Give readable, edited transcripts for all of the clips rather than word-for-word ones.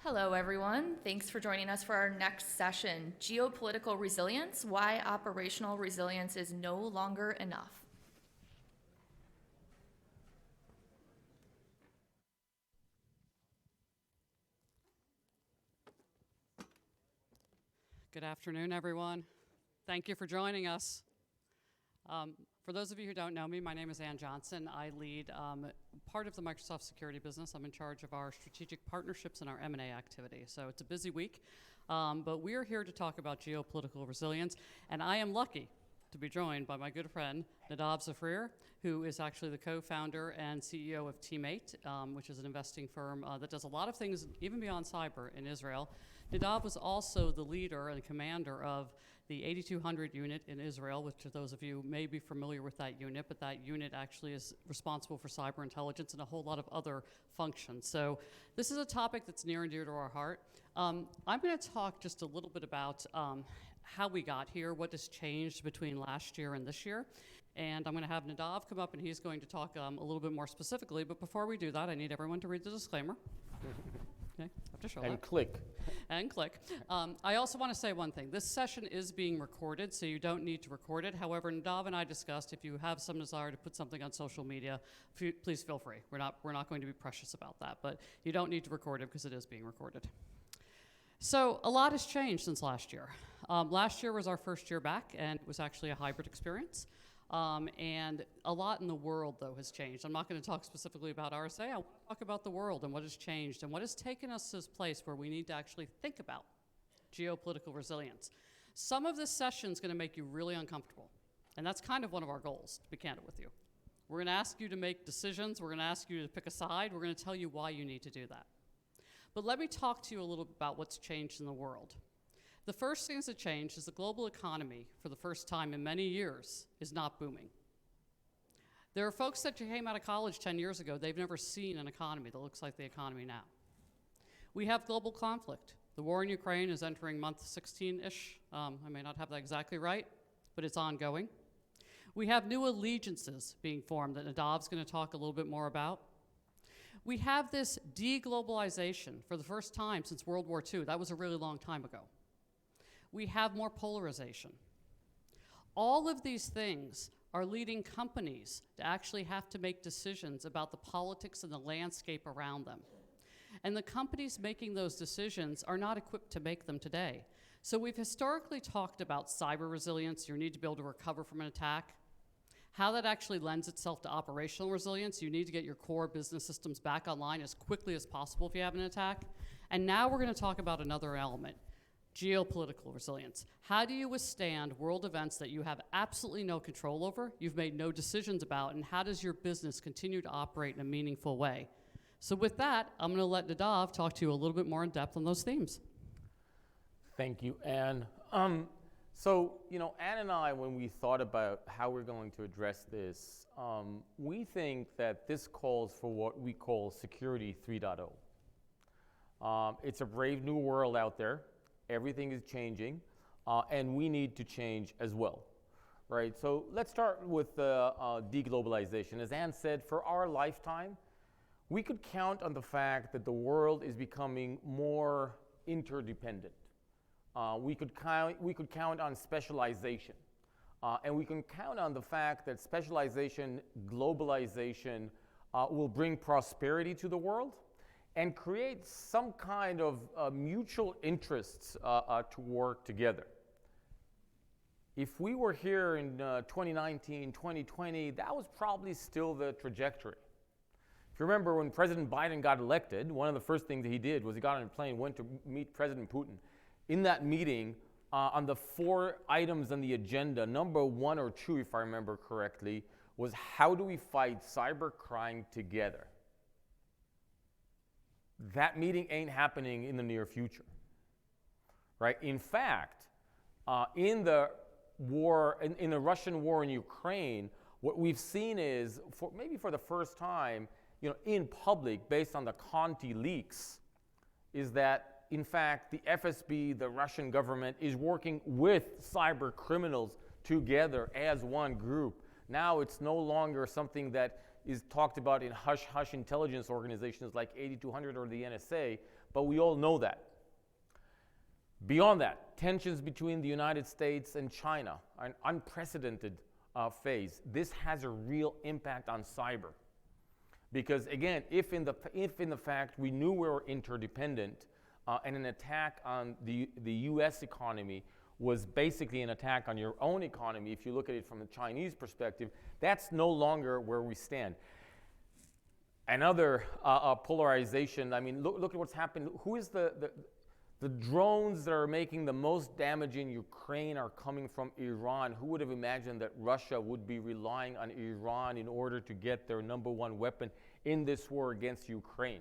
Hello, everyone. Thanks for joining us for our next session, Geopolitical Resilience, Why Operational Resilience is No Longer Enough. Good afternoon, everyone. Thank you for joining us. For those of you who don't know me, my name is Ann Johnson. I lead part of the Microsoft security business. I'm in charge of our strategic partnerships and our M&A activity. So it's a busy week, but we're here to talk about geopolitical resilience, and I am lucky to be joined by my good friend, Nadav Zafrir, who is actually the co-founder and CEO of Team8, which is an investing firm that does a lot of things, even beyond cyber, in Israel. Nadav was also the leader and commander of the 8200 unit in Israel, which those of you may be familiar with that unit, but that unit actually is responsible for cyber intelligence and a whole lot of other functions. So this is a topic that's near and dear to our heart. I'm going to talk just a little bit about how we got here, what has changed between last year and this year. And I'm going to have Nadav come up and he's going to talk a little bit more specifically. But before we do that, I need everyone to read the disclaimer. Okay, I have to show And that. click. And click. I also want to say one thing. This session is being recorded, so you don't need to record it. However, Nadav and I discussed if you have some desire to put something on social media, please feel free. We're not going to be precious about that, but you don't need to record it because it is being recorded. So a lot has changed since last year. Last year was our first year back, and it was actually a hybrid experience. And a lot in the world, though, has changed. I'm not going to talk specifically about RSA. I want to talk about the world and what has changed and what has taken us to this place where we need to actually think about geopolitical resilience. Some of this session is going to make you really uncomfortable, and that's kind of one of our goals, to be candid with you. We're going to ask you to make decisions. We're going to ask you to pick a side. We're going to tell you why you need to do that. But let me talk to you a little bit about what's changed in the world. The first things that changed is the global economy, for the first time in many years, is not booming. There are folks that came out of college 10 years ago, they've never seen an economy that looks like the economy now. We have global conflict. The war in Ukraine is entering month 16-ish. I may not have that exactly right, but it's ongoing. We have new allegiances being formed that Nadav's going to talk a little bit more about. We have this deglobalization for the first time since World War II. That was a really long time ago. We have more polarization. All of these things are leading companies to actually have to make decisions about the politics and the landscape around them. And the companies making those decisions are not equipped to make them today. So we've historically talked about cyber resilience, your need to be able to recover from an attack. How that actually lends itself to operational resilience, you need to get your core business systems back online as quickly as possible if you have an attack. And now we're going to talk about another element. Geopolitical resilience. How do you withstand world events that you have absolutely no control over, you've made no decisions about, and how does your business continue to operate in a meaningful way? So with that, I'm going to let Nadav talk to you a little bit more in depth on those themes. Thank you, Ann. So, Ann and I, when we thought about how we're going to address this, we think that this calls for what we call Security 3.0. It's a brave new world out there. Everything is changing, and we need to change as well, right? So let's start with deglobalization. As Ann said, for our lifetime, we could count on the fact that the world is becoming more interdependent. We could count on specialization, and we can count on the fact that specialization, globalization, will bring prosperity to the world and create some kind of mutual interests to work together. If we were here in 2019, 2020, that was probably still the trajectory. If you remember when President Biden got elected, one of the first things that he did was he got on a plane, went to meet President Putin. In that meeting, on the 4 items on the agenda, number 1 or 2, if I remember correctly, was how do we fight cybercrime together? That meeting ain't happening in the near future, right? In fact, in the war, in the Russian war in Ukraine, what we've seen is, maybe for the first time, in public, based on the Conti leaks, is that, in fact, the FSB, the Russian government, is working with cyber criminals together as one group. Now it's no longer something that is talked about in hush-hush intelligence organizations like 8200 or the NSA, but we all know that. Beyond that, tensions between the United States and China are an unprecedented phase. This has a real impact on cyber. Because again, if in the fact we knew we were interdependent, and an attack on the US economy was basically an attack on your own economy, if you look at it from the Chinese perspective, that's no longer where we stand. Another polarization, I mean, look at what's happened. Who is the drones that are making the most damage in Ukraine are coming from Iran. Who would have imagined that Russia would be relying on Iran in order to get their number one weapon in this war against Ukraine?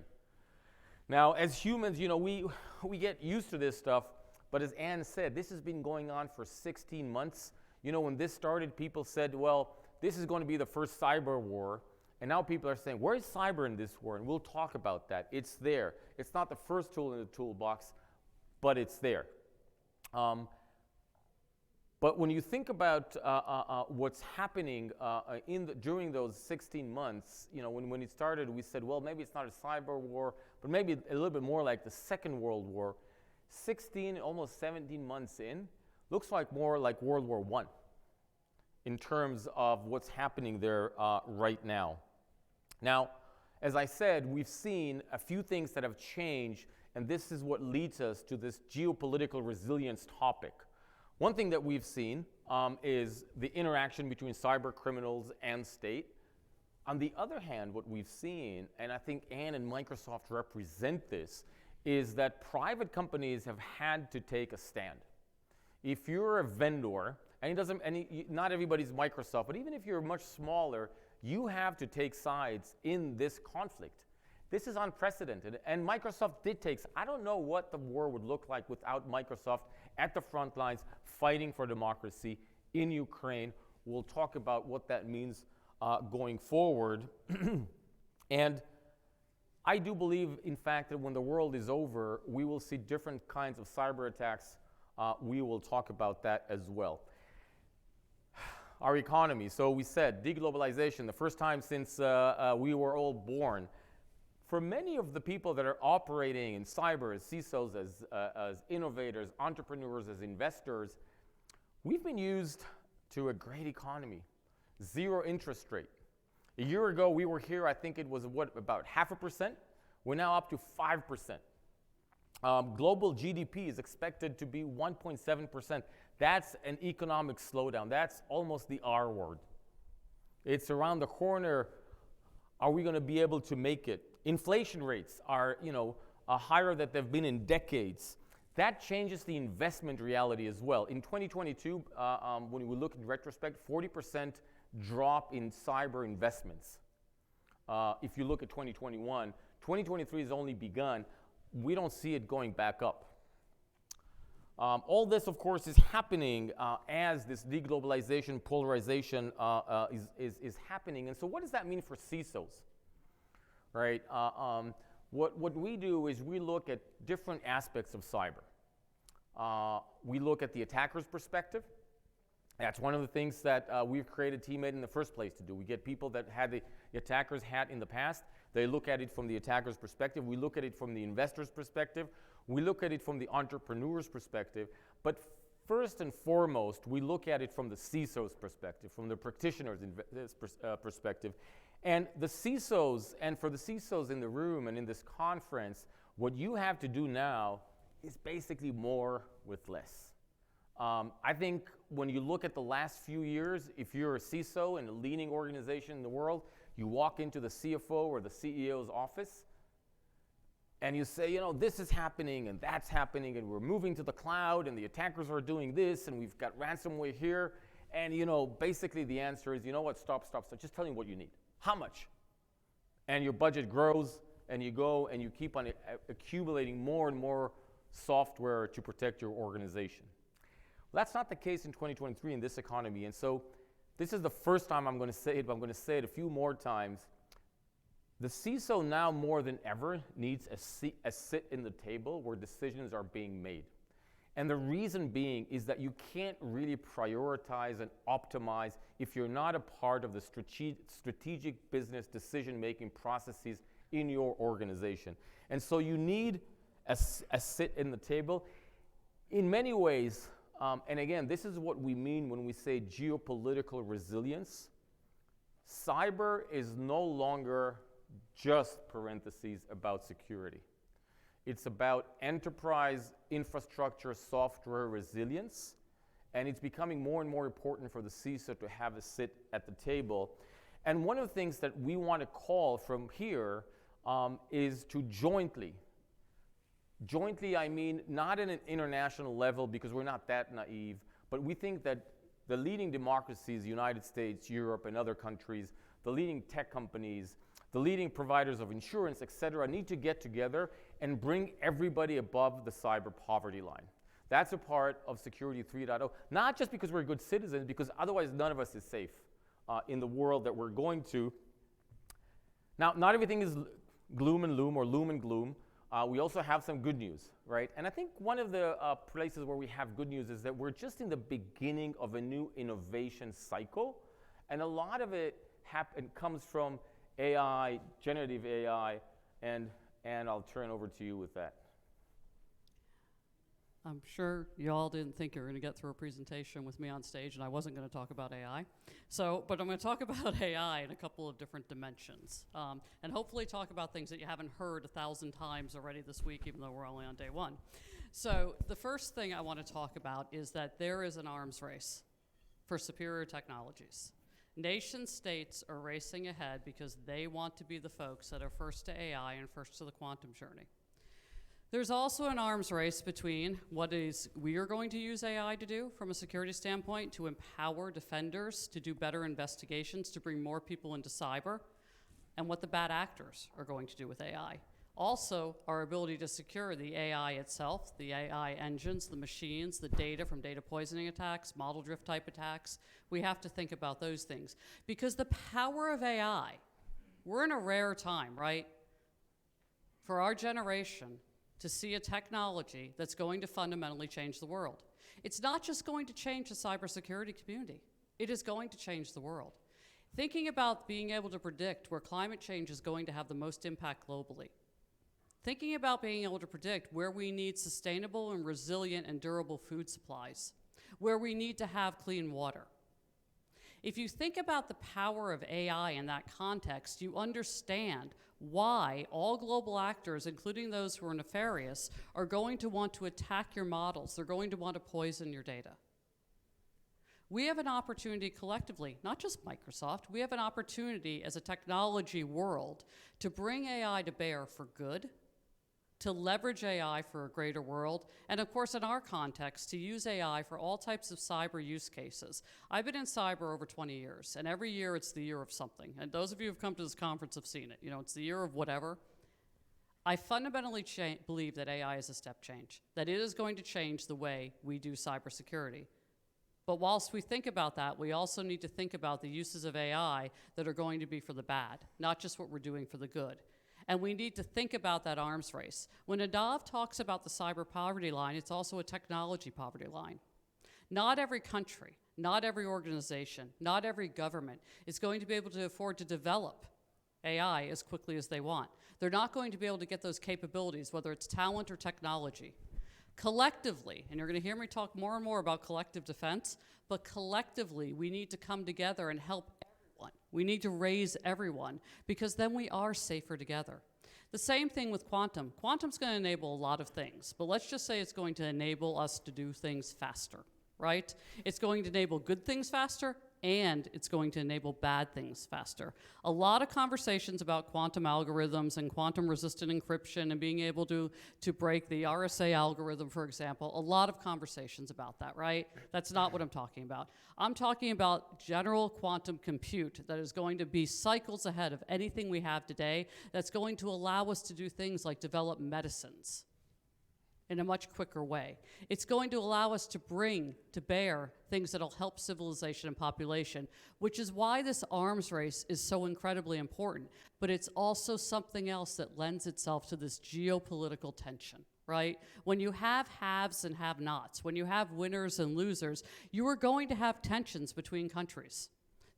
Now, as humans, you know, we get used to this stuff, but as Anne said, this has been going on for 16 months. You know, when this started, people said, well, this is going to be the first cyber war. And now people are saying, where is cyber in this war? And we'll talk about that. It's there. It's not the first tool in the toolbox, but it's there. But when you think about what's happening during those 16 months, you know, when it started, we said, well, maybe it's not a cyber war, but maybe a little bit more like the Second World War. 16, almost 17 months in, looks like more like World War I in terms of what's happening there right now. Now, as I said, we've seen a few things that have changed, and this is what leads us to this geopolitical resilience topic. One thing that we've seen is the interaction between cyber criminals and state. On the other hand, what we've seen, and I think Anne and Microsoft represent this, is that private companies have had to take a stand. If you're a vendor, not everybody's Microsoft, but even if you're much smaller, you have to take sides in this conflict. This is unprecedented, and Microsoft did take. I don't know what the war would look like without Microsoft at the front lines fighting for democracy in Ukraine. We'll talk about what that means going forward. And I do believe, in fact, that when the world is over, we will see different kinds of cyber attacks. We will talk about that as well. Our economy. So we said deglobalization, the first time since we were all born. For many of the people that are operating in cyber as CISOs, as innovators, entrepreneurs, as investors, we've been used to a great economy. Zero interest rate. A year ago, we were here, I think it was about 0.5%. We're now up to 5%. Global GDP is expected to be 1.7%. That's an economic slowdown. That's almost the R word. It's around the corner. Are we going to be able to make it? Inflation rates are, higher than they've been in decades. That changes the investment reality as well. In 2022, when we look in retrospect, 40% drop in cyber investments. If you look at 2021, 2023 has only begun. We don't see it going back up. All this, of course, is happening as this deglobalization, polarization is happening. And so what does that mean for CISOs? Right? What we do is we look at different aspects of cyber. We look at the attacker's perspective. That's one of the things that we've created Teammate in the first place to do. We get people that had the attacker's hat in the past. They look at it from the attacker's perspective. We look at it from the investor's perspective. We look at it from the entrepreneur's perspective. But first and foremost, we look at it from the CISO's perspective, from the practitioner's perspective. And the CISOs, and for the CISOs in the room and in this conference, what you have to do now is basically more with less. I think when you look at the last few years, if you're a CISO in a leading organization in the world, you walk into the CFO or the CEO's office, and you say, this is happening and that's happening, and we're moving to the cloud, and the attackers are doing this, and we've got ransomware here. And, basically the answer is, stop. Just tell me what you need. How much? And your budget grows, and you go and you keep on accumulating more and more software to protect your organization. Well, that's not the case in 2023 in this economy. And so this is the first time I'm going to say it, but I'm going to say it a few more times. The CISO now more than ever needs a seat in the table where decisions are being made. And the reason being is that you can't really prioritize and optimize if you're not a part of the strategic business decision-making processes in your organization. And so you need a sit in the table. In many ways, and again, this is what we mean when we say geopolitical resilience. Cyber is no longer just parentheses about security. It's about enterprise infrastructure software resilience, and it's becoming more and more important for the CISO to have a sit at the table. And one of the things that we want to call from here is to jointly, I mean not at an international level because we're not that naive, but we think that the leading democracies, United States, Europe, and other countries, the leading tech companies, the leading providers of insurance, et cetera, need to get together and bring everybody above the cyber poverty line. That's a part of Security 3.0, not just because we're good citizens, because otherwise none of us is safe in the world that we're going to. Now, not everything is gloom and loom or loom and gloom. We also have some good news, right? And I think one of the places where we have good news is that we're just in the beginning of a new innovation cycle, and a lot of it comes from AI, generative AI, and I'll turn over to you with that. I'm sure y'all didn't think you were going to get through a presentation with me on stage, and I wasn't going to talk about AI. But I'm going to talk about AI in a couple of different dimensions, and hopefully talk about things that you haven't heard 1,000 times already this week, even though we're only on day one. So the first thing I want to talk about is that there is an arms race for superior technologies. Nation states are racing ahead because they want to be the folks that are first to AI and first to the quantum journey. There's also an arms race between what we are going to use AI to do from a security standpoint to empower defenders to do better investigations, to bring more people into cyber, and what the bad actors are going to do with AI. Also, our ability to secure the AI itself, the AI engines, the machines, the data from data poisoning attacks, model drift type attacks. We have to think about those things. Because the power of AI, we're in a rare time, right? For our generation to see a technology that's going to fundamentally change the world. It's not just going to change the cybersecurity community. It is going to change the world. Thinking about being able to predict where climate change is going to have the most impact globally. Thinking about being able to predict where we need sustainable and resilient and durable food supplies, where we need to have clean water. If you think about the power of AI in that context, you understand why all global actors, including those who are nefarious, are going to want to attack your models. They're going to want to poison your data. We have an opportunity collectively, not just Microsoft, we have an opportunity as a technology world to bring AI to bear for good, to leverage AI for a greater world, and of course in our context, to use AI for all types of cyber use cases. I've been in cyber over 20 years, and every year it's the year of something. And those of you who've come to this conference have seen it. You know, it's the year of whatever. I fundamentally believe that AI is a step change, that it is going to change the way we do cybersecurity. But whilst we think about that, we also need to think about the uses of AI that are going to be for the bad, not just what we're doing for the good. And we need to think about that arms race. When Nadav talks about the cyber poverty line, it's also a technology poverty line. Not every country, not every organization, not every government is going to be able to afford to develop AI as quickly as they want. They're not going to be able to get those capabilities, whether it's talent or technology. Collectively, and you're going to hear me talk more and more about collective defense, but collectively we need to come together and help everyone. We need to raise everyone, because then we are safer together. The same thing with quantum. Quantum's going to enable a lot of things, but let's just say it's going to enable us to do things faster, right? It's going to enable good things faster, and it's going to enable bad things faster. A lot of conversations about quantum algorithms and quantum-resistant encryption and being able to break the RSA algorithm, for example. A lot of conversations about that, right? That's not what I'm talking about. I'm talking about general quantum compute that is going to be cycles ahead of anything we have today, that's going to allow us to do things like develop medicines in a much quicker way. It's going to allow us to bring to bear things that'll help civilization and population, which is why this arms race is so incredibly important. But it's also something else that lends itself to this geopolitical tension. right? When you have haves and have-nots, when you have winners and losers, you are going to have tensions between countries.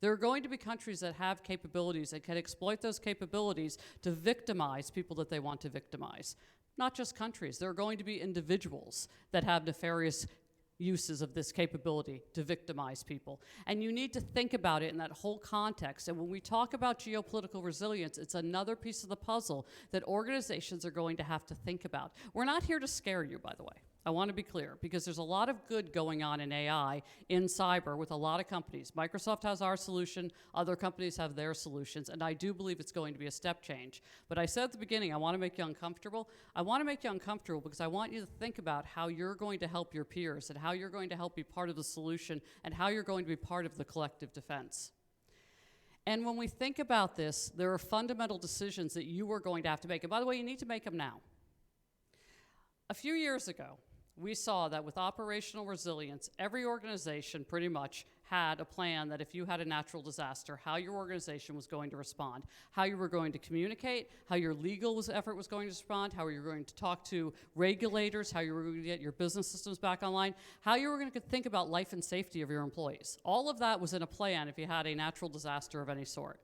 There are going to be countries that have capabilities and can exploit those capabilities to victimize people that they want to victimize. Not just countries. There are going to be individuals that have nefarious uses of this capability to victimize people. And you need to think about it in that whole context. And when we talk about geopolitical resilience, it's another piece of the puzzle that organizations are going to have to think about. We're not here to scare you, by the way. I want to be clear, because there's a lot of good going on in AI, in cyber, with a lot of companies. Microsoft has our solution, other companies have their solutions, and I do believe it's going to be a step change. But I said at the beginning, I want to make you uncomfortable. I want to make you uncomfortable because I want you to think about how you're going to help your peers and how you're going to help be part of the solution and how you're going to be part of the collective defense. And when we think about this, there are fundamental decisions that you are going to have to make. And by the way, you need to make them now. A few years ago, we saw that with operational resilience, every organization pretty much had a plan that if you had a natural disaster, how your organization was going to respond, how you were going to communicate, how your legal effort was going to respond, how you were going to talk to regulators, how you were going to get your business systems back online, how you were going to think about life and safety of your employees. All of that was in a plan if you had a natural disaster of any sort.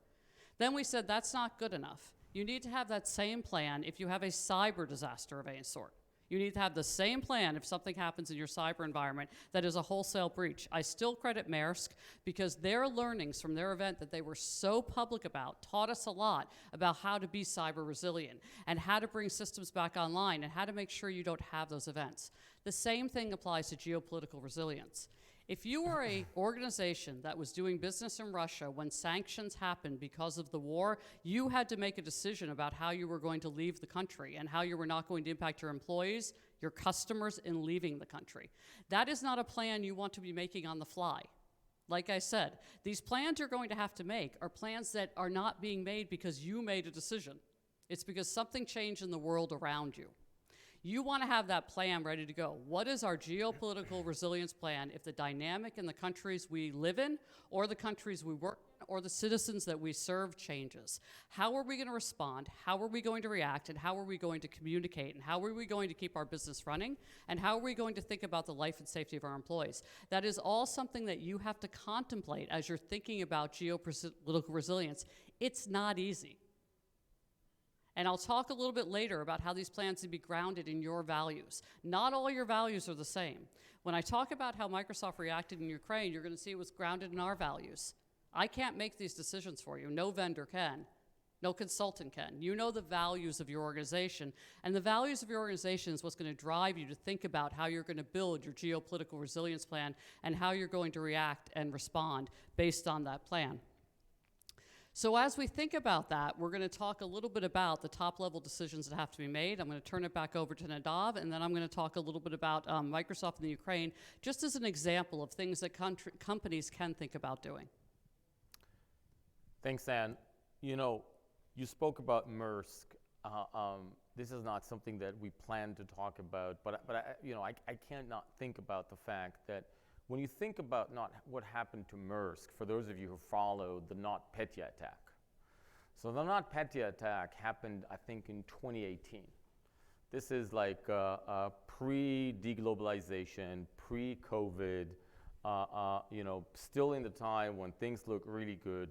Then we said that's not good enough. You need to have that same plan if you have a cyber disaster of any sort. You need to have the same plan if something happens in your cyber environment that is a wholesale breach. I still credit Maersk because their learnings from their event that they were so public about taught us a lot about how to be cyber resilient and how to bring systems back online and how to make sure you don't have those events. The same thing applies to geopolitical resilience. If you were an organization that was doing business in Russia when sanctions happened because of the war, you had to make a decision about how you were going to leave the country and how you were not going to impact your employees, your customers in leaving the country. That is not a plan you want to be making on the fly. Like I said, these plans you're going to have to make are plans that are not being made because you made a decision. It's because something changed in the world around you. You want to have that plan ready to go. What is our geopolitical resilience plan if the dynamic in the countries we live in, or the countries we work in, or the citizens that we serve changes? How are we going to respond? How are we going to react? And how are we going to communicate? And how are we going to keep our business running? And how are we going to think about the life and safety of our employees? That is all something that you have to contemplate as you're thinking about geopolitical resilience. It's not easy. And I'll talk a little bit later about how these plans need to be grounded in your values. Not all your values are the same. When I talk about how Microsoft reacted in Ukraine, you're going to see it was grounded in our values. I can't make these decisions for you. No vendor can. No consultant can. You know the values of your organization, and the values of your organization is what's going to drive you to think about how you're going to build your geopolitical resilience plan and how you're going to react and respond based on that plan. So as we think about that, we're going to talk a little bit about the top-level decisions that have to be made. I'm going to turn it back over to Nadav, and then I'm going to talk a little bit about Microsoft in the Ukraine, just as an example of things that companies can think about doing. Thanks, Ann. You know, you spoke about Maersk. This is not something that we plan to talk about, but I can't not think about the fact that when you think about what happened to Maersk, for those of you who followed the NotPetya attack. So the NotPetya attack happened, I think, in 2018. This is like pre-deglobalization, pre-COVID, still in the time when things look really good.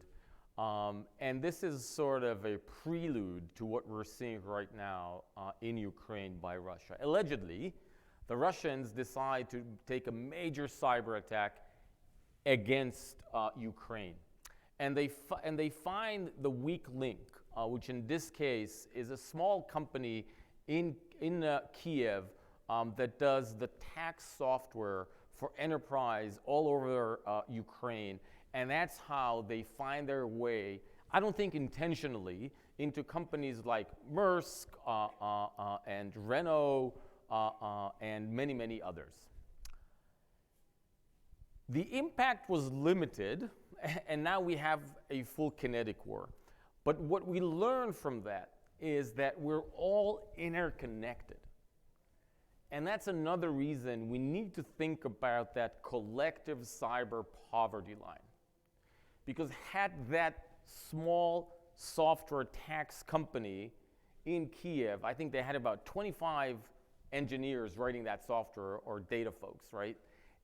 And this is sort of a prelude to what we're seeing right now in Ukraine by Russia. Allegedly, the Russians decide to take a major cyber attack against Ukraine. And they find the weak link, which in this case is a small company in Kiev that does the tax software for enterprise all over Ukraine. And that's how they find their way, I don't think intentionally, into companies like Maersk and Renault, and many, many others. The impact was limited, and now we have a full kinetic war. But what we learn from that is that we're all interconnected. And that's another reason we need to think about that collective cyber poverty line. Because had that small software tax company in Kiev, I think they had about 25 engineers writing that software or data folks, right?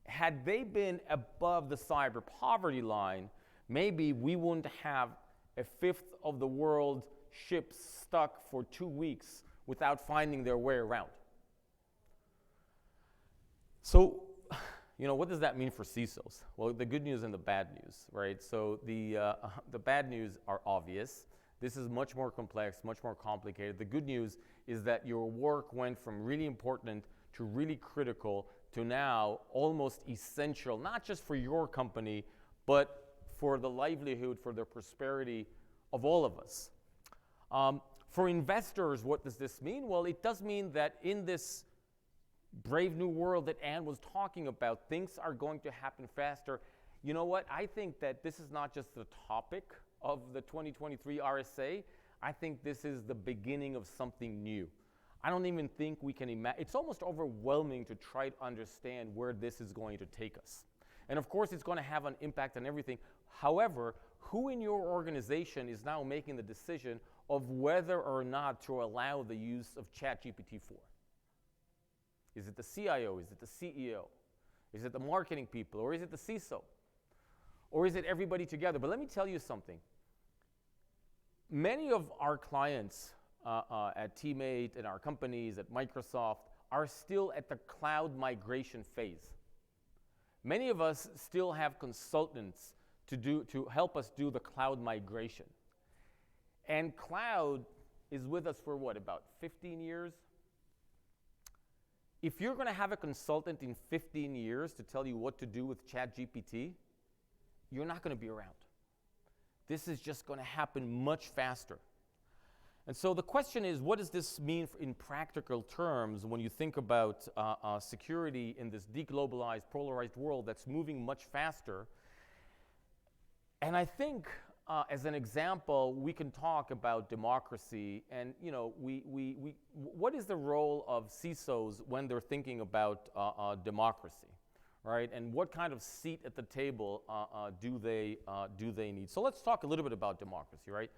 Had they been above the cyber poverty line, maybe we wouldn't have a fifth of the world's ships stuck for 2 weeks without finding their way around. So, what does that mean for CISOs? Well, the good news and the bad news, right? So the bad news are obvious. This is much more complex, much more complicated. The good news is that your work went from really important to really critical to now almost essential, not just for your company, but for the livelihood, for the prosperity of all of us. For investors, what does this mean? Well, it does mean that in this brave new world that Anne was talking about, things are going to happen faster. You know what? I think that this is not just the topic of the 2023 RSA. I think this is the beginning of something new. I don't even think we can imagine. It's almost overwhelming to try to understand where this is going to take us. And of course, it's going to have an impact on everything. However, who in your organization is now making the decision of whether or not to allow the use of ChatGPT 4? Is it the CIO? Is it the CEO? Is it the marketing people? Or is it the CISO? Or is it everybody together? But let me tell you something. Many of our clients at Teammate and our companies at Microsoft are still at the cloud migration phase. Many of us still have consultants to help us do the cloud migration. And cloud is with us for what, about 15 years? If you're going to have a consultant in 15 years to tell you what to do with ChatGPT, you're not going to be around. This is just going to happen much faster. And so the question is, what does this mean in practical terms when you think about security in this deglobalized, polarized world that's moving much faster? And I think, as an example, we can talk about democracy. And what is the role of CISOs when they're thinking about democracy, right? And what kind of seat at the table do they need? So let's talk a little bit about democracy, right?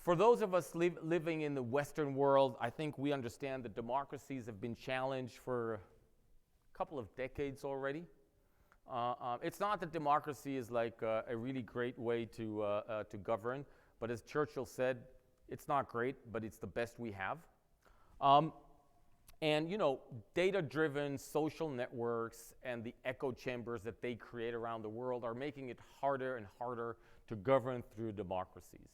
For those of us living in the Western world, I think we understand that democracies have been challenged for a couple of decades already. It's not that democracy is like a really great way to govern, but as Churchill said, it's not great, but it's the best we have. And data-driven social networks and the echo chambers that they create around the world are making it harder and harder to govern through democracies.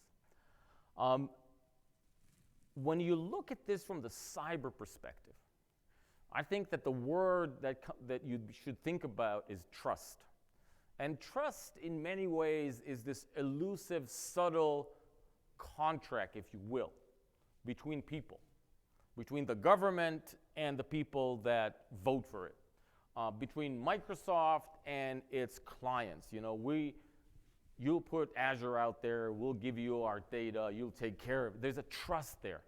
When you look at this from the cyber perspective, I think that the word that you should think about is trust. And trust, in many ways, is this elusive, subtle contract, if you will, between people, between the government and the people that vote for it, between Microsoft and its clients. You'll put Azure out there, we'll give you our data, you'll take care of it. There's a trust there.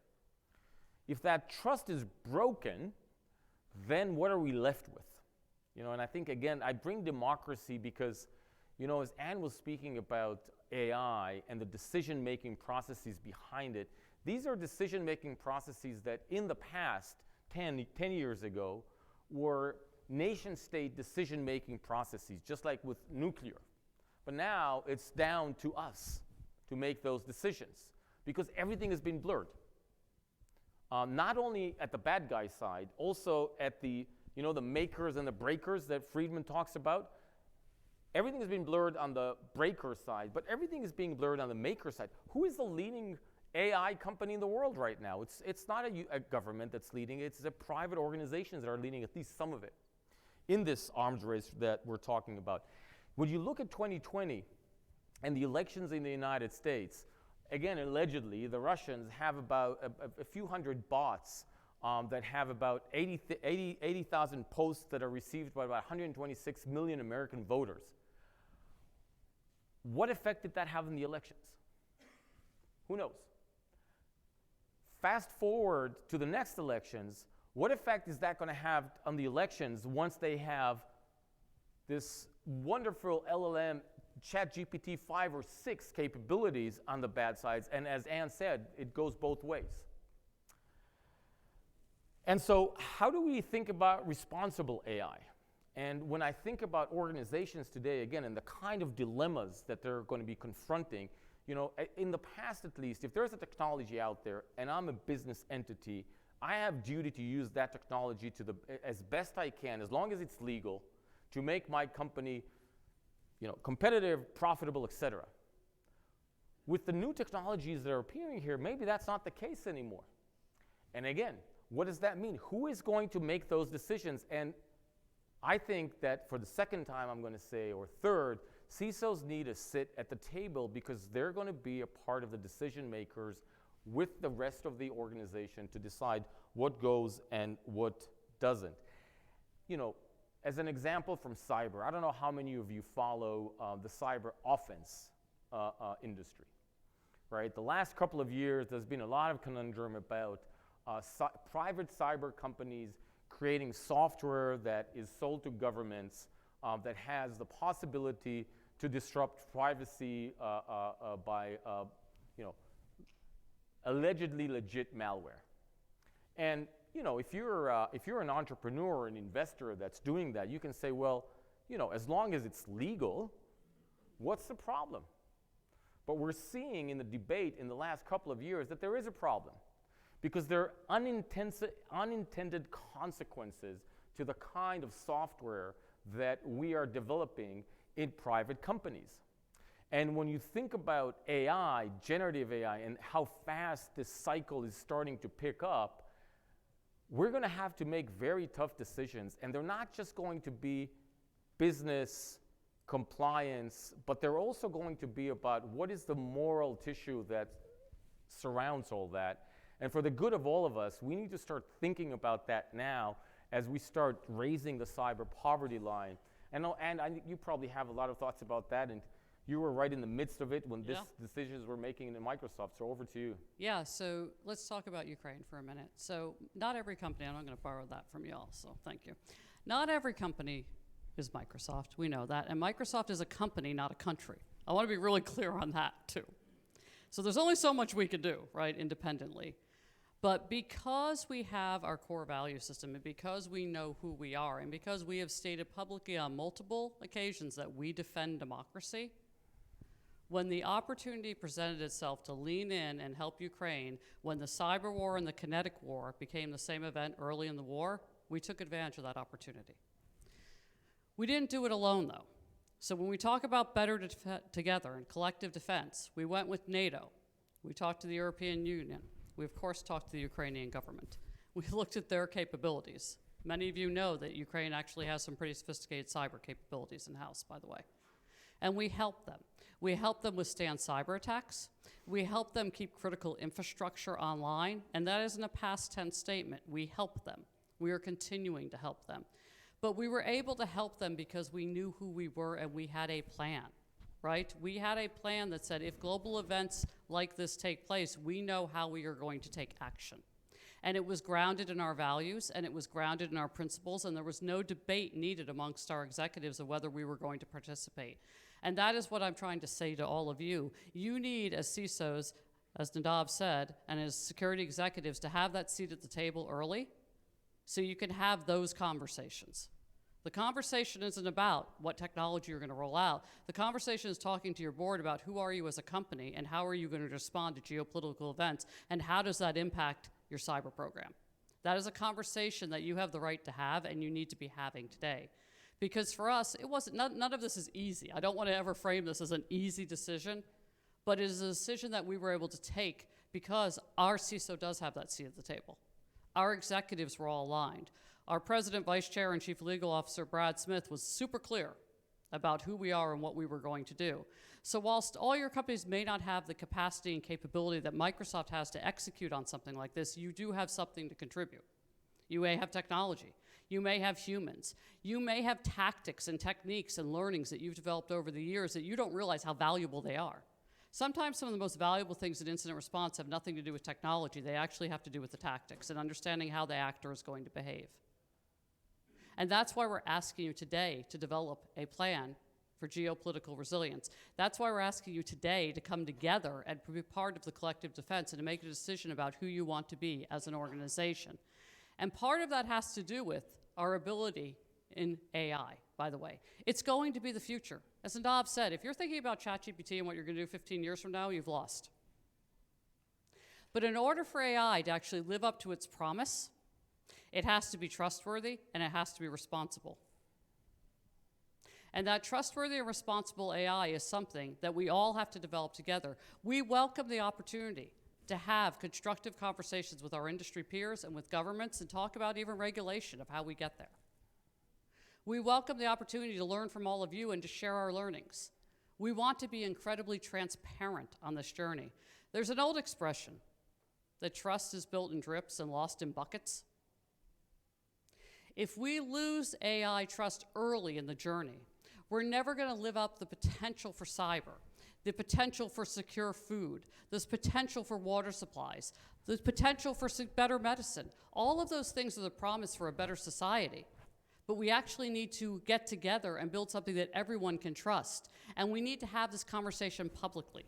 If that trust is broken, then what are we left with? And I think, again, I bring democracy because, as Anne was speaking about AI and the decision-making processes behind it, these are decision-making processes that in the past, 10 years ago, were nation-state decision-making processes, just like with nuclear. But now it's down to us to make those decisions because everything has been blurred. Not only at the bad guy side, also at the makers and the breakers that Friedman talks about. Everything has been blurred on the breaker side, but everything is being blurred on the maker side. Who is the leading AI company in the world right now? It's not a government that's leading it. It's the private organizations that are leading at least some of it in this arms race that we're talking about. When you look at 2020 and the elections in the United States, again, allegedly, the Russians have about a few hundred bots that have about 80,000 posts that are received by about 126 million American voters. What effect did that have in the elections? Who knows? Fast forward to the next elections, what effect is that going to have on the elections once they have this wonderful LLM ChatGPT 5 or 6 capabilities on the bad sides? And as Anne said, it goes both ways. And so how do we think about responsible AI? And when I think about organizations today, again, and the kind of dilemmas that they're going to be confronting, you know, in the past at least, if there's a technology out there and I'm a business entity, I have duty to use that technology as best I can, as long as it's legal, to make my company, you know, competitive, profitable, etc. With the new technologies that are appearing here, maybe that's not the case anymore. And again, what does that mean? Who is going to make those decisions? And I think that for the second time I'm going to say, or third, CISOs need to sit at the table because they're going to be a part of the decision makers with the rest of the organization to decide what goes and what doesn't. You know, as an example from cyber, I don't know how many of you follow the cyber offense industry, right? The last couple of years, there's been a lot of conundrum about private cyber companies creating software that is sold to governments that has the possibility to disrupt privacy by, you know, allegedly legit malware. And you know, if you're an entrepreneur, an investor that's doing that, you can say, well, you know, as long as it's legal, what's the problem? But we're seeing in the debate in the last couple of years that there is a problem because there are unintended consequences to the kind of software that we are developing in private companies. And when you think about AI, generative AI, and how fast this cycle is starting to pick up, we're going to have to make very tough decisions. And they're not just going to be business compliance, but they're also going to be about what is the moral tissue that surrounds all that. And for the good of all of us, we need to start thinking about that now as we start raising the cyber poverty line. And you probably have a lot of thoughts about that, and you were right in the midst of it when decisions were making in Microsoft, so over to you. Yeah, so let's talk about Ukraine for a minute. So not every company, and I'm going to borrow that from y'all, so thank you. Not every company is Microsoft, we know that, and Microsoft is a company, not a country. I want to be really clear on that, too. So there's only so much we can do, right, independently. But because we have our core value system, and because we know who we are, and because we have stated publicly on multiple occasions that we defend democracy, when the opportunity presented itself to lean in and help Ukraine, when the cyber war and the kinetic war became the same event early in the war, we took advantage of that opportunity. We didn't do it alone, though. So when we talk about better together and collective defense, we went with NATO. We talked to the European Union. We, of course, talked to the Ukrainian government. We looked at their capabilities. Many of you know that Ukraine actually has some pretty sophisticated cyber capabilities in-house, by the way. And we helped them. We helped them withstand cyber attacks. We helped them keep critical infrastructure online. And that isn't a past tense statement. We helped them. We are continuing to help them. But we were able to help them because we knew who we were and we had a plan, right? We had a plan that said if global events like this take place, we know how we are going to take action. And it was grounded in our values, and it was grounded in our principles, and there was no debate needed amongst our executives of whether we were going to participate. And that is what I'm trying to say to all of you. You need, as CISOs, as Nadav said, and as security executives, to have that seat at the table early so you can have those conversations. The conversation isn't about what technology you're going to roll out. The conversation is talking to your board about who are you as a company and how are you going to respond to geopolitical events and how does that impact your cyber program. That is a conversation that you have the right to have and you need to be having today. Because for us, it wasn't, none of this is easy. I don't want to ever frame this as an easy decision, but it is a decision that we were able to take because our CISO does have that seat at the table. Our executives were all aligned. Our president, vice chair, and chief legal officer, Brad Smith, was super clear about who we are and what we were going to do. So whilst all your companies may not have the capacity and capability that Microsoft has to execute on something like this, you do have something to contribute. You may have technology. You may have humans. You may have tactics and techniques and learnings that you've developed over the years that you don't realize how valuable they are. Sometimes some of the most valuable things in incident response have nothing to do with technology. They actually have to do with the tactics and understanding how the actor is going to behave. And that's why we're asking you today to develop a plan for geopolitical resilience. That's why we're asking you today to come together and be part of the collective defense and to make a decision about who you want to be as an organization. And part of that has to do with our ability in AI, by the way. It's going to be the future. As Nadav said, if you're thinking about ChatGPT and what you're going to do 15 years from now, you've lost. But in order for AI to actually live up to its promise, it has to be trustworthy and it has to be responsible. And that trustworthy and responsible AI is something that we all have to develop together. We welcome the opportunity to have constructive conversations with our industry peers and with governments and talk about even regulation of how we get there. We welcome the opportunity to learn from all of you and to share our learnings. We want to be incredibly transparent on this journey. There's an old expression that trust is built in drips and lost in buckets. If we lose AI trust early in the journey, we're never going to live up the potential for cyber, the potential for secure food, this potential for water supplies, the potential for better medicine. All of those things are the promise for a better society. But we actually need to get together and build something that everyone can trust. And we need to have this conversation publicly.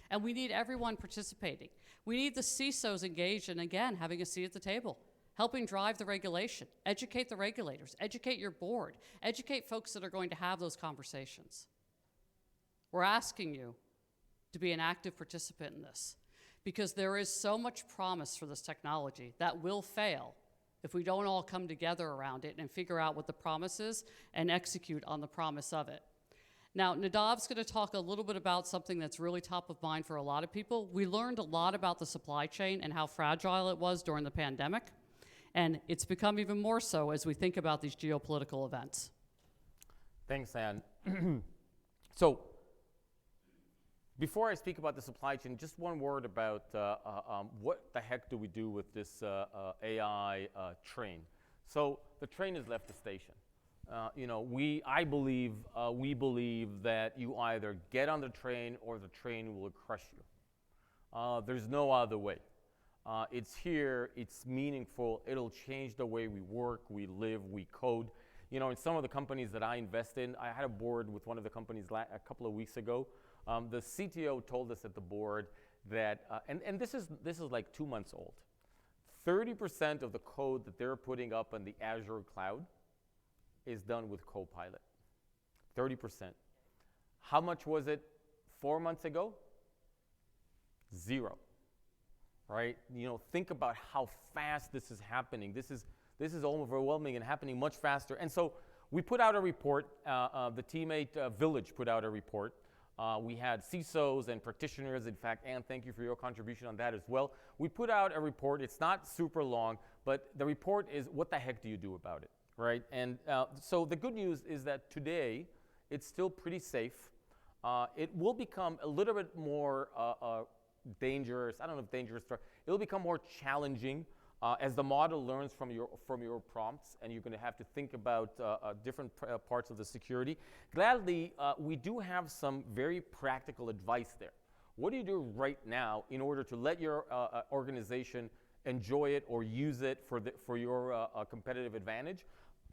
And we need everyone participating. We need the CISOs engaged and, again, having a seat at the table, helping drive the regulation, educate the regulators, educate your board, educate folks that are going to have those conversations. We're asking you to be an active participant in this because there is so much promise for this technology that will fail if we don't all come together around it and figure out what the promise is and execute on the promise of it. Now, Nadav's going to talk a little bit about something that's really top of mind for a lot of people. We learned a lot about the supply chain and how fragile it was during the pandemic, and it's become even more so as we think about these geopolitical events. Thanks, Ann. So, before I speak about the supply chain, just one word about what the heck do we do with this AI train. So the train has left the station. We believe that you either get on the train or the train will crush you. There's no other way. It's here, it's meaningful, it'll change the way we work, we live, we code. In some of the companies that I invest in, I had a board with one of the companies a couple of weeks ago. The CTO told us at the board that, and this is like 2 months old, 30% of the code that they're putting up on the Azure cloud is done with Copilot. 30%. How much was it 4 months ago? 0. Right? Think about how fast this is happening. This is overwhelming and happening much faster. And so we put out a report. The Teammate Village put out a report. We had CISOs and practitioners. In fact, Ann, thank you for your contribution on that as well. We put out a report. It's not super long, but the report is, what the heck do you do about it, right? And so the good news is that today, it's still pretty safe. It will become a little bit more dangerous. I don't know if dangerous. It'll become more challenging as the model learns from your prompts, and you're going to have to think about different parts of the security. Gladly, we do have some very practical advice there. What do you do right now in order to let your organization enjoy it or use it for your competitive advantage,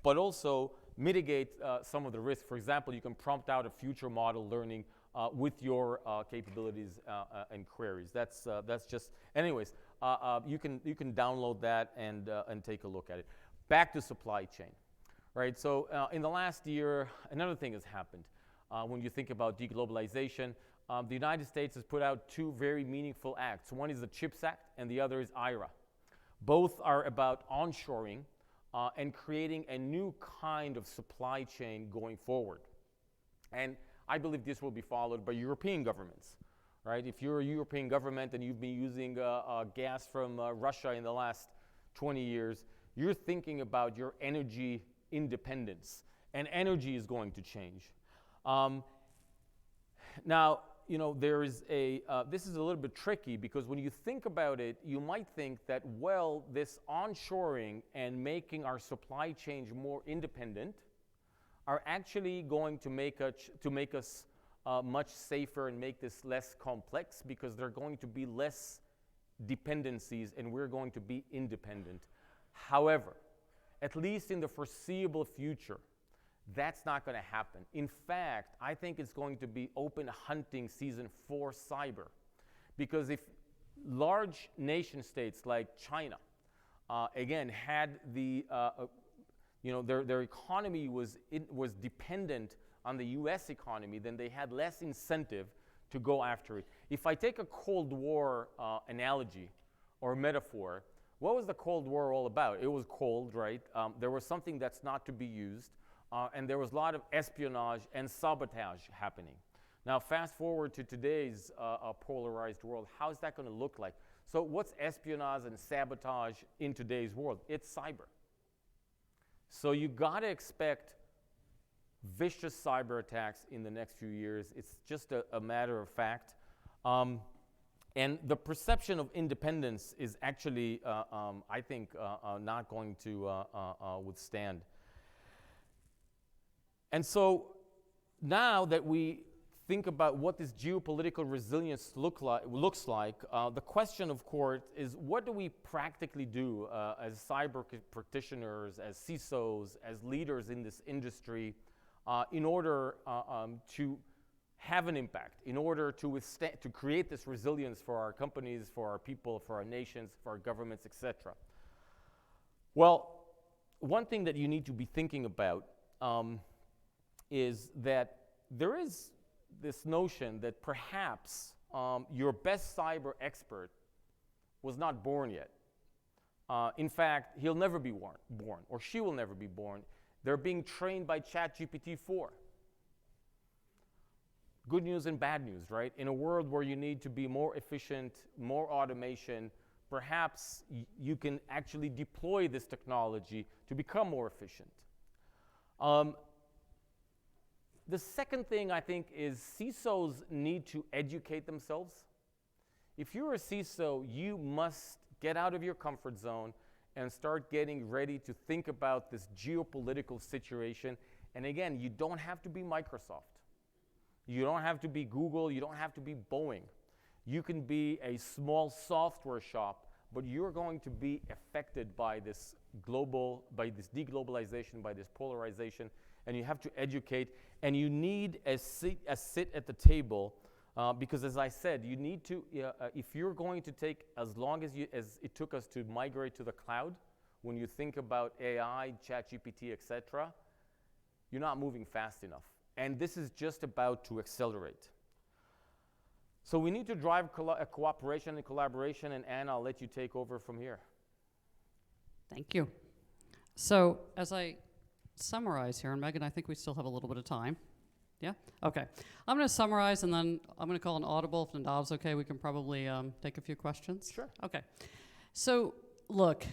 but also mitigate some of the risk? For example, you can prompt out a future model learning with your capabilities and queries. That's just, anyways. You can download that and take a look at it. Back to supply chain, right? So in the last year, another thing has happened. When you think about deglobalization, the United States has put out 2 very meaningful acts. One is the CHIPS Act, and the other is IRA. Both are about onshoring and creating a new kind of supply chain going forward. And I believe this will be followed by European governments. Right? If you're a European government and you've been using gas from Russia in the last 20 years, you're thinking about your energy independence, and energy is going to change. Now, there is this is a little bit tricky because when you think about it, you might think that, well, this onshoring and making our supply chain more independent are actually going to make us much safer and make this less complex because there are going to be less dependencies and we're going to be independent. However, at least in the foreseeable future, that's not going to happen. In fact, I think it's going to be open hunting season for cyber, because if large nation states like China again, had the, their economy was dependent on the U.S. economy, then they had less incentive to go after it. If I take a Cold War analogy or metaphor, what was the Cold War all about? It was cold, right? There was something that's not to be used, and there was a lot of espionage and sabotage happening. Now, fast forward to today's polarized world. How's that going to look like? So what's espionage and sabotage in today's world? It's cyber. So you got to expect vicious cyber attacks in the next few years. It's just a matter of fact. And the perception of independence is actually, I think, not going to withstand. And so now that we think about what this geopolitical resilience looks like, the question, of course, is what do we practically do as cyber practitioners, as CISOs, as leaders in this industry, in order to have an impact, in order to create this resilience for our companies, for our people, for our nations, for our governments, etc. Well, one thing that you need to be thinking about is that there is this notion that perhaps your best cyber expert was not born yet. In fact, he'll never be born, or she will never be born. They're being trained by ChatGPT 4. Good news and bad news, right? In a world where you need to be more efficient, more automation, perhaps you can actually deploy this technology to become more efficient. The second thing I think is CISOs need to educate themselves. If you're a CISO, you must get out of your comfort zone and start getting ready to think about this geopolitical situation. And again, you don't have to be Microsoft. You don't have to be Google. You don't have to be Boeing. You can be a small software shop, but you're going to be affected by this deglobalization, by this polarization, and you have to educate, and you need a seat at the table, because as I said, you need to, if you're going to take as long as it took us to migrate to the cloud, when you think about AI, ChatGPT, etc., you're not moving fast enough. And this is just about to accelerate. So we need to drive cooperation and collaboration, and Anna, I'll let you take over from here. Thank you. So as I summarize here, and Megan, I think we still have a little bit of time. Yeah? Okay. I'm going to summarize, and then I'm going to call an audible. If Nadav's okay, we can probably take a few questions. Sure. Okay. So, look,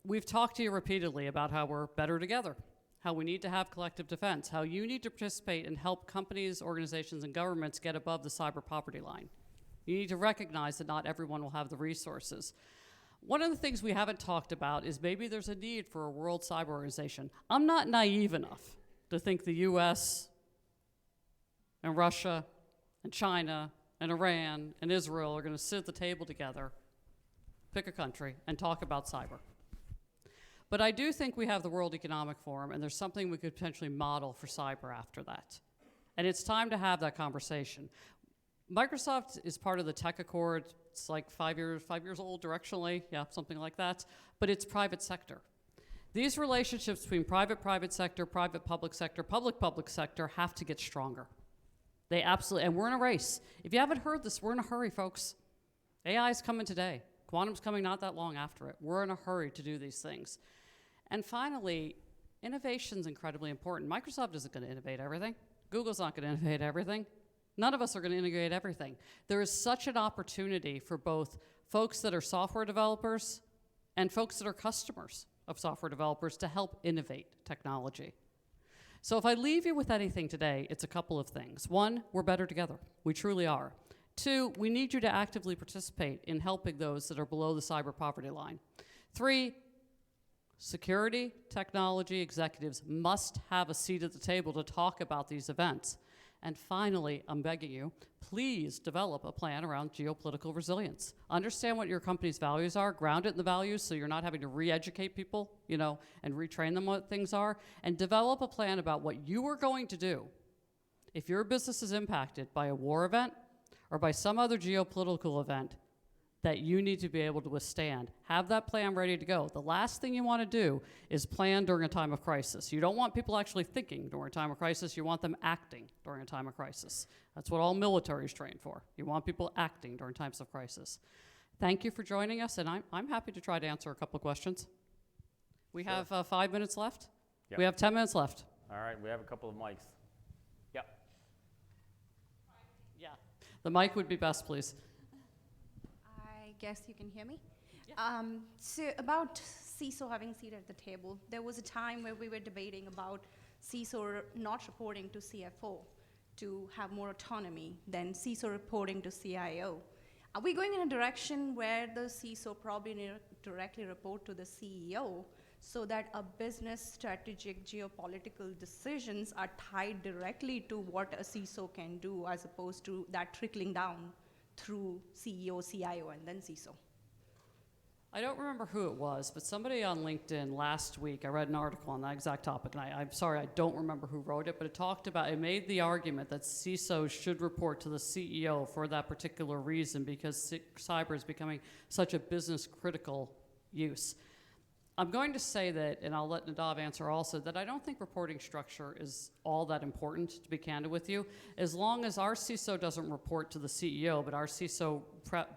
we've talked to you repeatedly about how we're better together, how we need to have collective defense, how you need to participate and help companies, organizations, and governments get above the cyber poverty line. You need to recognize that not everyone will have the resources. One of the things we haven't talked about is maybe there's a need for a world cyber organization. I'm not naive enough to think the US and Russia and China and Iran and Israel are going to sit at the table together, pick a country, and talk about cyber. But I do think we have the World Economic Forum, and there's something we could potentially model for cyber after that. And it's time to have that conversation. Microsoft is part of the Tech Accord. It's like 5 years old directionally, yeah, something like that. But it's private sector. These relationships between private sector, public sector have to get stronger. They absolutely, and we're in a race. If you haven't heard this, we're in a hurry, folks. AI is coming today. Quantum's coming not that long after it. We're in a hurry to do these things. And finally, innovation's incredibly important. Microsoft isn't going to innovate everything. Google's not going to innovate everything. None of us are going to integrate everything. There is such an opportunity for both folks that are software developers and folks that are customers of software developers to help innovate technology. So if I leave you with anything today, it's a couple of things. One, we're better together. We truly are. Two, we need you to actively participate in helping those that are below the cyber poverty line. Three, security technology executives must have a seat at the table to talk about these events. And finally, I'm begging you, please develop a plan around geopolitical resilience. Understand what your company's values are, ground it in the values so you're not having to re-educate people, and retrain them what things are, and develop a plan about what you are going to do if your business is impacted by a war event or by some other geopolitical event that you need to be able to withstand. Have that plan ready to go. The last thing you want to do is plan during a time of crisis. You don't want people actually thinking during a time of crisis. You want them acting during a time of crisis. That's what all military is trained for. You want people acting during times of crisis. Thank you for joining us, and I'm happy to try to answer a couple of questions. We have 5 minutes left. Yep. We have 10 minutes left. All right, we have a couple of mics. Yep. Yeah. The mic would be best, please. I guess you can hear me. So about CISO having a seat at the table, there was a time where we were debating about CISO not reporting to CFO to have more autonomy than CISO reporting to CIO. Are we going in a direction where the CISO probably need to directly report to the CEO so that a business strategic geopolitical decisions are tied directly to what a CISO can do as opposed to that trickling down through CEO, CIO, and then CISO? I don't remember who it was, but somebody on LinkedIn last week, I read an article on that exact topic, and I'm sorry, I don't remember who wrote it, but it made the argument that CISOs should report to the CEO for that particular reason because cyber is becoming such a business critical use. I'm going to say that, and I'll let Nadav answer also, that I don't think reporting structure is all that important, to be candid with you. As long as our CISO doesn't report to the CEO, but our CISO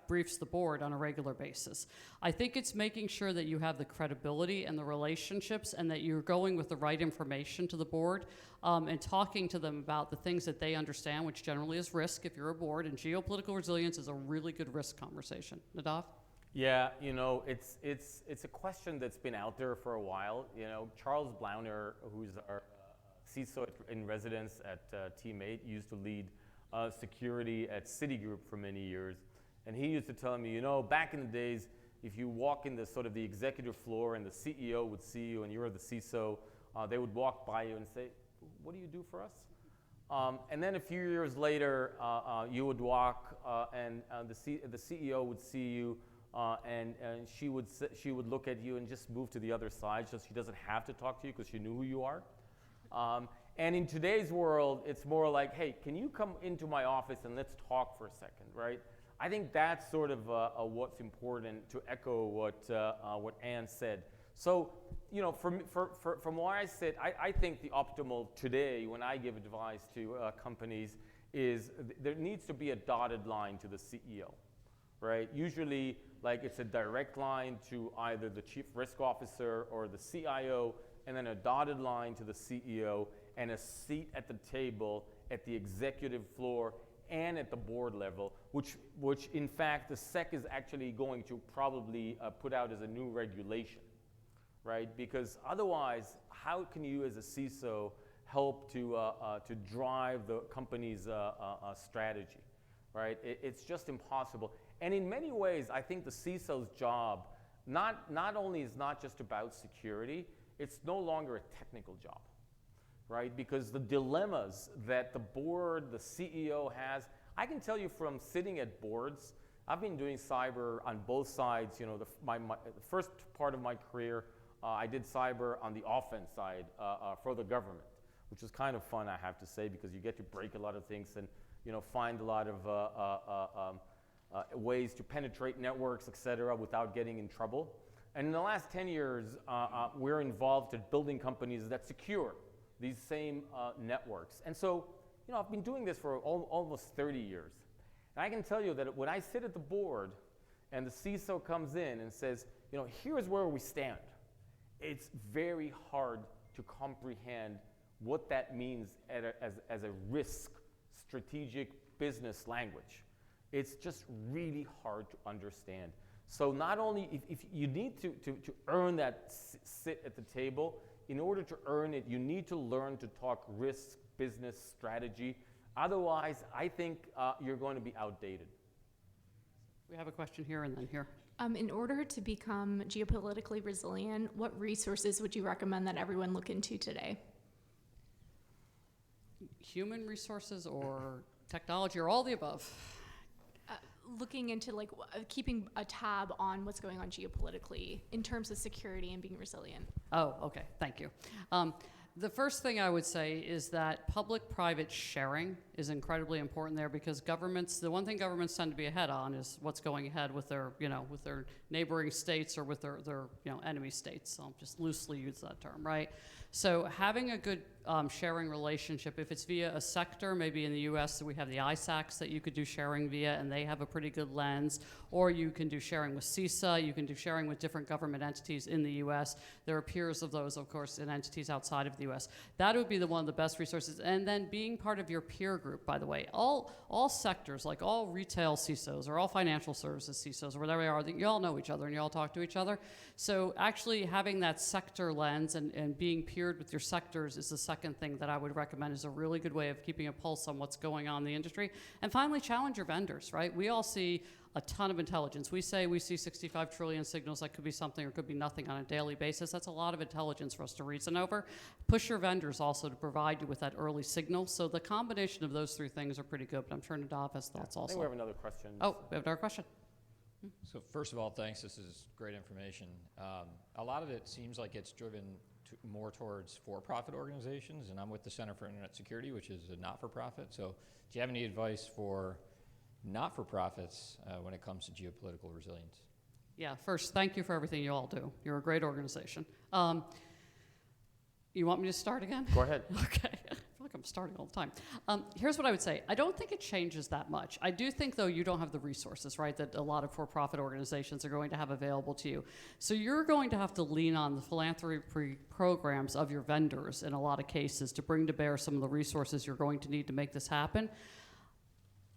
briefs the board on a regular basis. I think it's making sure that you have the credibility and the relationships and that you're going with the right information to the board and talking to them about the things that they understand, which generally is risk if you're a board, and geopolitical resilience is a really good risk conversation. Nadav? Yeah, you know, it's a question that's been out there for a while. You know, Charles Blauner, who's our CISO in residence at Teammate, used to lead security at Citigroup for many years. And he used to tell me, you know, back in the days, if you walk in the sort of the executive floor and the CEO would see you and you're the CISO, they would walk by you and say, what do you do for us? And then a few years later, you would walk and the CEO would see you and she would look at you and just move to the other side so she doesn't have to talk to you because she knew who you are. And in today's world, it's more like, hey, can you come into my office and let's talk for a second, right? I think that's sort of what's important, to echo what Ann said. So, you know, from where I sit, I think the optimal today, when I give advice to companies, is there needs to be a dotted line to the CEO, right? Usually, like, it's a direct line to either the chief risk officer or the CIO, and then a dotted line to the CEO, and a seat at the table at the executive floor and at the board level, which in fact the SEC is actually going to probably put out as a new regulation, right? Because otherwise, how can you as a CISO help to drive the company's strategy, right? It's just impossible. And in many ways, I think the CISO's job not only is not just about security, it's no longer a technical job, right? Because the dilemmas that the board, the CEO has, I can tell you from sitting at boards, I've been doing cyber on both sides. You know, the first part of my career, I did cyber on the offense side for the government, which is kind of fun, I have to say, because you get to break a lot of things and, you know, find a lot of ways to penetrate networks, et cetera, without getting in trouble. And in the last 10 years, we're involved in building companies that secure these same networks. And so, you know, I've been doing this for almost 30 years. And I can tell you that when I sit at the board and the CISO comes in and says, you know, here's where we stand, it's very hard to comprehend what that means as a risk strategic business language. It's just really hard to understand. So not only, if you need to earn that sit at the table, in order to earn it, you need to learn to talk risk, business, strategy. Otherwise, I think you're going to be outdated. We have a question here and then here. In order to become geopolitically resilient, what resources would you recommend that everyone look into today? Human resources or technology or all the above? Looking into like keeping a tab on what's going on geopolitically in terms of security and being resilient. Oh, okay, thank you. The first thing I would say is that public-private sharing is incredibly important there because governments, the one thing governments tend to be ahead on is what's going ahead with their, with their neighboring states or with their enemy states. I'll just loosely use that term, right? So having a good sharing relationship, if it's via a sector, maybe in the US we have the ISACs that you could do sharing via, and they have a pretty good lens, or you can do sharing with CISA, you can do sharing with different government entities in the US. There are peers of those, of course, in entities outside of the US. That would be one of the best resources. And then being part of your peer group, by the way. All sectors, like all retail CISOs or all financial services CISOs or whatever they are, you all know each other and you all talk to each other. So actually having that sector lens and being peered with your sectors is the second thing that I would recommend is a really good way of keeping a pulse on what's going on in the industry. And finally, challenge your vendors, right? We all see a ton of intelligence. We say we see 65 trillion signals. That could be something or could be nothing on a daily basis. That's a lot of intelligence for us to reason over. Push your vendors also to provide you with that early signal. So the combination of those three things are pretty good, but I'm sure Nadav has thoughts I also. think we have another question. Oh, we have another question. So first of all, thanks. This is great information. A lot of it seems like it's driven more towards for-profit organizations, and I'm with the Center for Internet Security, which is a not-for-profit. So do you have any advice for not-for-profits when it comes to geopolitical resilience? Yeah, first, thank you for everything you all do. You're a great organization. You want me to start again? Go ahead. Okay. I feel like I'm starting all the time. Here's what I would say. I don't think it changes that much. I do think, though, you don't have the resources, right, that a lot of for-profit organizations are going to have available to you. So you're going to have to lean on the philanthropy programs of your vendors in a lot of cases to bring to bear some of the resources you're going to need to make this happen.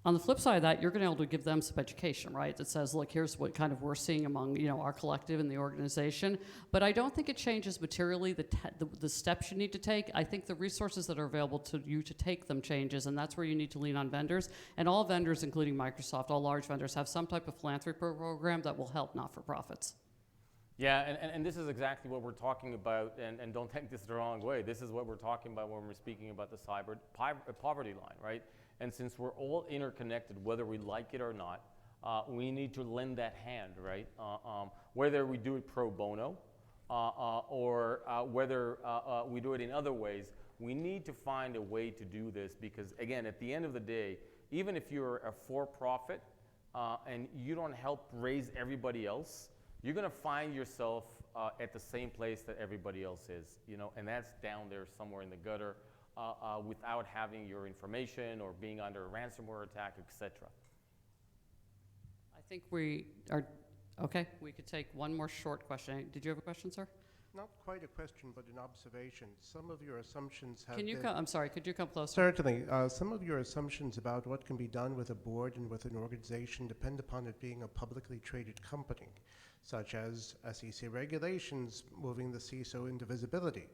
On the flip side of that, you're going to be able to give them some education, right? That says, look, here's what kind of we're seeing among, our collective and the organization. But I don't think it changes materially the steps you need to take. I think the resources that are available to you to take them changes, and that's where you need to lean on vendors. And all vendors, including Microsoft, all large vendors, have some type of philanthropy program that will help not-for-profits. Yeah, and this is exactly what we're talking about, and don't take this the wrong way. This is what we're talking about when we're speaking about the cyber poverty line, right? And since we're all interconnected, whether we like it or not, we need to lend that hand, right? Whether we do it pro bono or whether we do it in other ways, we need to find a way to do this because, again, at the end of the day, even if you're a for-profit and you don't help raise everybody else, you're going to find yourself at the same place that everybody else is, and that's down there somewhere in the gutter. Without having your information or being under a ransomware attack, etc. I think we are, okay, we could take one more short question. Did you have a question, sir? Not quite a question, but an observation. Some of your assumptions have Can you been... come, I'm sorry, could you come closer? Certainly. Some of your assumptions about what can be done with a board and with an organization depend upon it being a publicly traded company, such as SEC regulations moving the CISO into visibility.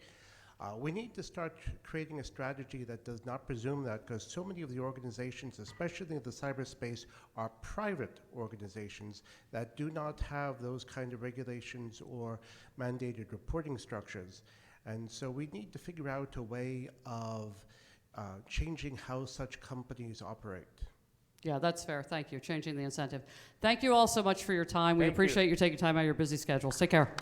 We need to start creating a strategy that does not presume that, because so many of the organizations, especially in the cyberspace, are private organizations that do not have those kind of regulations or mandated reporting structures. And so we need to figure out a way of changing how such companies operate. Yeah, that's fair. Thank you. Changing the incentive. Thank you all so much for your time. We appreciate you taking time out of your busy schedules. Take care.